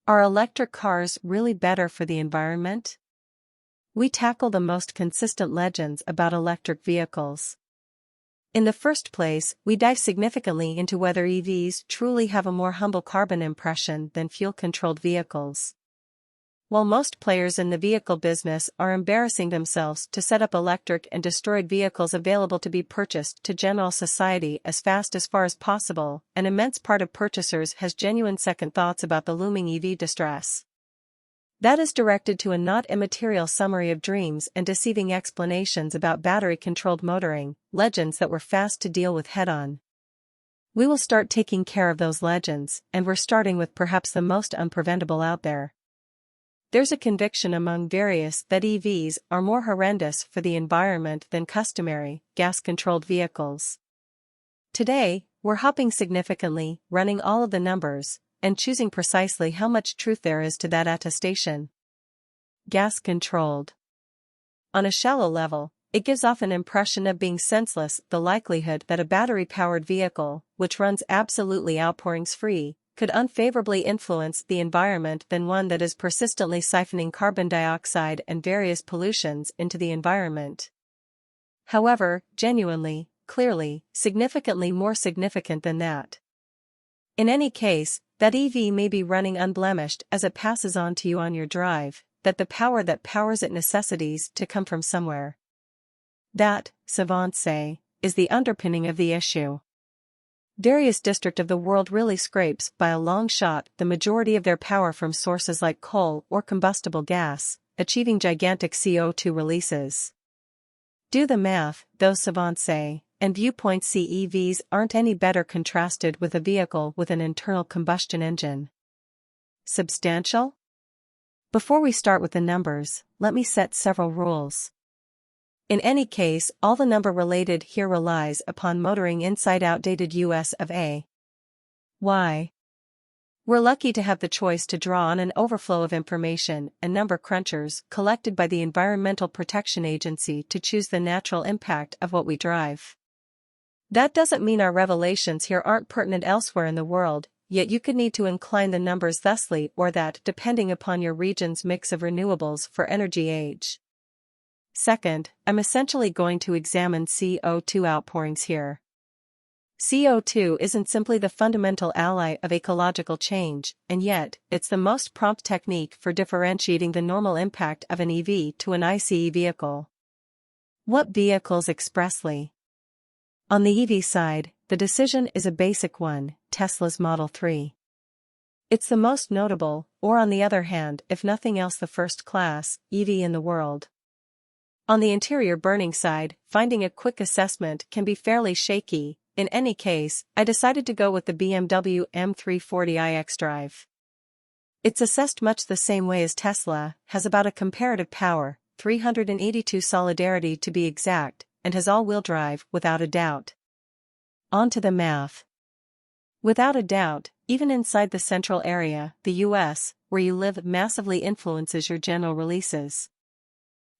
Are electric cars really better for the environment? We tackle the most consistent legends about electric vehicles. In the first place, we dive significantly into whether EVs truly have a more humble carbon impression than fuel-controlled vehicles. While most players in the vehicle business are embarrassing themselves to set up electric and destroyed vehicles available to be purchased to general society as far as possible, an immense part of purchasers has genuine second thoughts about the looming EV distress. That is directed to a not immaterial summary of dreams and deceiving explanations about battery-controlled motoring, legends that we're fast to deal with head-on. We will start taking care of those legends, and we're starting with perhaps the most unpreventable out there. There's a conviction among various that EVs are more horrendous for the environment than customary, gas-controlled vehicles. Today, we're hopping significantly, running all of the numbers, and choosing precisely how much truth there is to that attestation. Gas-controlled. On a shallow level, it gives off an impression of being senseless, the likelihood that a battery-powered vehicle, which runs absolutely outpourings-free, could unfavorably influence the environment than one that is persistently siphoning carbon dioxide and various pollutions into the environment. However, genuinely, clearly, significantly more significant than that. In any case, that EV may be running unblemished as it passes on to you on your drive, that the power that powers it necessitates to come from somewhere. That, savants say, is the underpinning of the issue. Various districts of the world really scrapes, by a long shot, the majority of their power from sources like coal or combustible gas, achieving gigantic CO2 releases. Do the math, those savants say, and viewpoints see EVs aren't any better contrasted with a vehicle with an internal combustion engine. Substantial? Before we start with the numbers, let me set several rules. In any case, all the number related here relies upon motoring inside outdated US of A. Why? We're lucky to have the choice to draw on an overflow of information and number crunchers collected by the Environmental Protection Agency to choose the natural impact of what we drive. That doesn't mean our revelations here aren't pertinent elsewhere in the world, yet you could need to incline the numbers thusly or that depending upon your region's mix of renewables for energy age. Second, I'm essentially going to examine CO2 outpourings here. CO2 isn't simply the fundamental ally of ecological change, and yet, it's the most prompt technique for differentiating the normal impact of an EV to an ICE vehicle. What vehicles expressly? On the EV side, the decision is a basic one, Tesla's Model 3. It's the most notable, or on the other hand, if nothing else the first-class, EV in the world. On the interior burning side, finding a quick assessment can be fairly shaky. In any case, I decided to go with the BMW M340i xDrive. It's assessed much the same way as Tesla, has about a comparative power, 382 solidarity to be exact, and has all-wheel drive, without a doubt. On to the math. Without a doubt, even inside the central area, the US, where you live massively influences your general releases.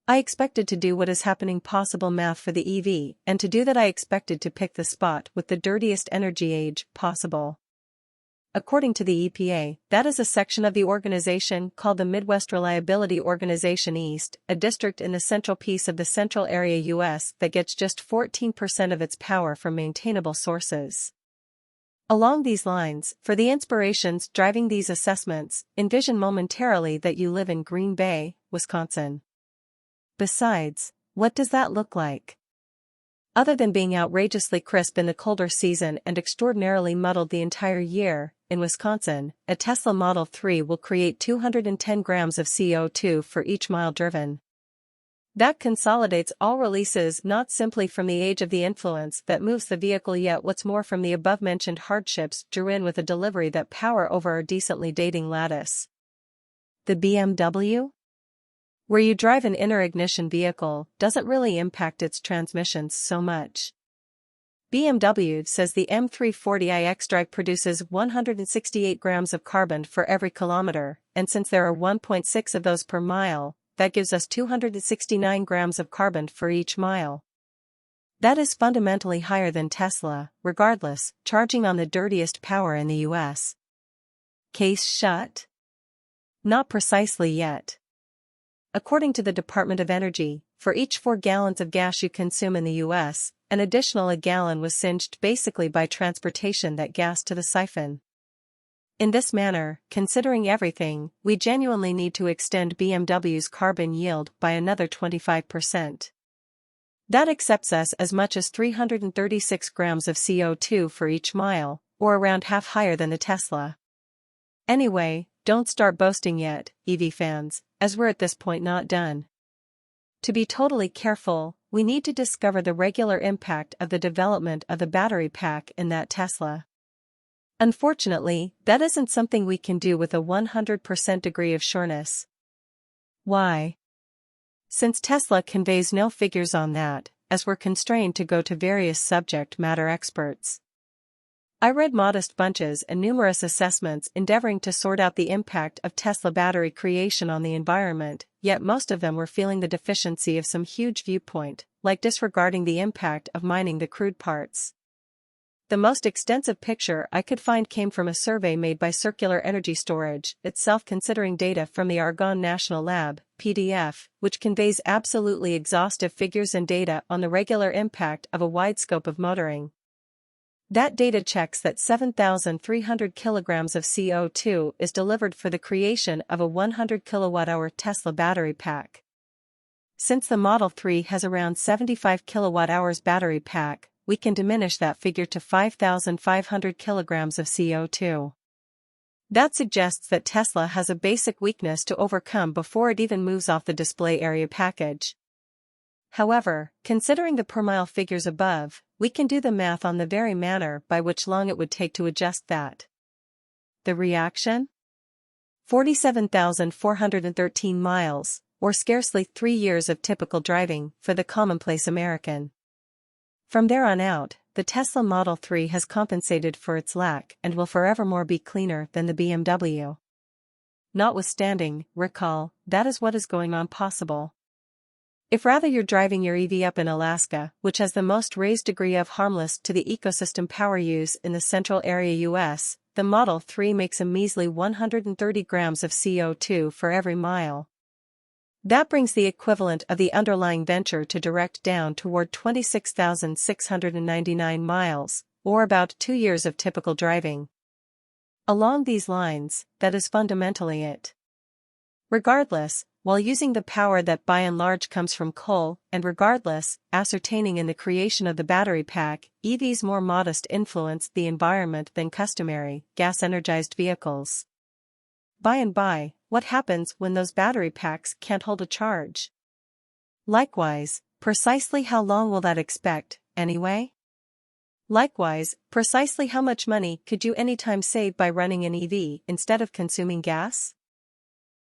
I expected to do what is happening possible math for the EV, and to do that I expected to pick the spot with the dirtiest energy age possible. According to the EPA, that is a section of the organization called the Midwest Reliability Organization East, a district in the central piece of the central area US that gets just 14% of its power from maintainable sources. Along these lines, for the inspirations driving these assessments, envision momentarily that you live in Green Bay, Wisconsin. Besides, what does that look like? Other than being outrageously crisp in the colder season and extraordinarily muddled the entire year, in Wisconsin, a Tesla Model 3 will create 210 grams of CO2 for each mile driven. That consolidates all releases not simply from the age of the influence that moves the vehicle yet what's more from the above-mentioned hardships drew in with a delivery that power over our decently dating lattice. The BMW? Where you drive an inner ignition vehicle doesn't really impact its transmissions so much. BMW says the M340i xDrive produces 168 grams of carbon for every kilometer, and since there are 1.6 of those per mile, that gives us 269 grams of carbon for each mile. That is fundamentally higher than Tesla, regardless, charging on the dirtiest power in the US. Case shut? Not precisely yet. According to the Department of Energy, for each 4 gallons of gas you consume in the US, an additional a gallon was singed basically by transportation that gas to the siphon. In this manner, considering everything, we genuinely need to extend BMW's carbon yield by another 25%. That accepts us as much as 336 grams of CO2 for each mile, or around half higher than the Tesla. Anyway, don't start boasting yet, EV fans, as we're at this point not done. To be totally careful, we need to discover the regular impact of the development of the battery pack in that Tesla. Unfortunately, that isn't something we can do with a 100% degree of sureness. Why? Since Tesla conveys no figures on that, as we're constrained to go to various subject matter experts. I read modest bunches and numerous assessments endeavoring to sort out the impact of Tesla battery creation on the environment, yet most of them were feeling the deficiency of some huge viewpoint, like disregarding the impact of mining the crude parts. The most extensive picture I could find came from a survey made by Circular Energy Storage, itself considering data from the Argonne National Lab, PDF, which conveys absolutely exhaustive figures and data on the regular impact of a wide scope of motoring. That data checks that 7,300 kilograms of CO2 is delivered for the creation of a 100 kilowatt-hour Tesla battery pack. Since the Model 3 has around 75 kilowatt-hours battery pack, we can diminish that figure to 5,500 kilograms of CO2. That suggests that Tesla has a basic weakness to overcome before it even moves off the display area package. However, considering the per-mile figures above, we can do the math on the very manner by which long it would take to adjust that. The reaction? 47,413 miles, or scarcely 3 years of typical driving for the commonplace American. From there on out, the Tesla Model 3 has compensated for its lack and will forevermore be cleaner than the BMW. Notwithstanding, recall, that is what is going on possible. If rather you're driving your EV up in Alaska, which has the most raised degree of harmless to the ecosystem power use in the central area US, the Model 3 makes a measly 130 grams of CO2 for every mile. That brings the equivalent of the underlying venture to direct down toward 26,699 miles, or about 2 years of typical driving. Along these lines, that is fundamentally it. Regardless, while using the power that by and large comes from coal, and regardless, ascertaining in the creation of the battery pack, EVs more modest influence the environment than customary, gas-energized vehicles. By and by, what happens when those battery packs can't hold a charge? Likewise, precisely how long will that expect, anyway? Likewise, precisely how much money could you anytime save by running an EV instead of consuming gas?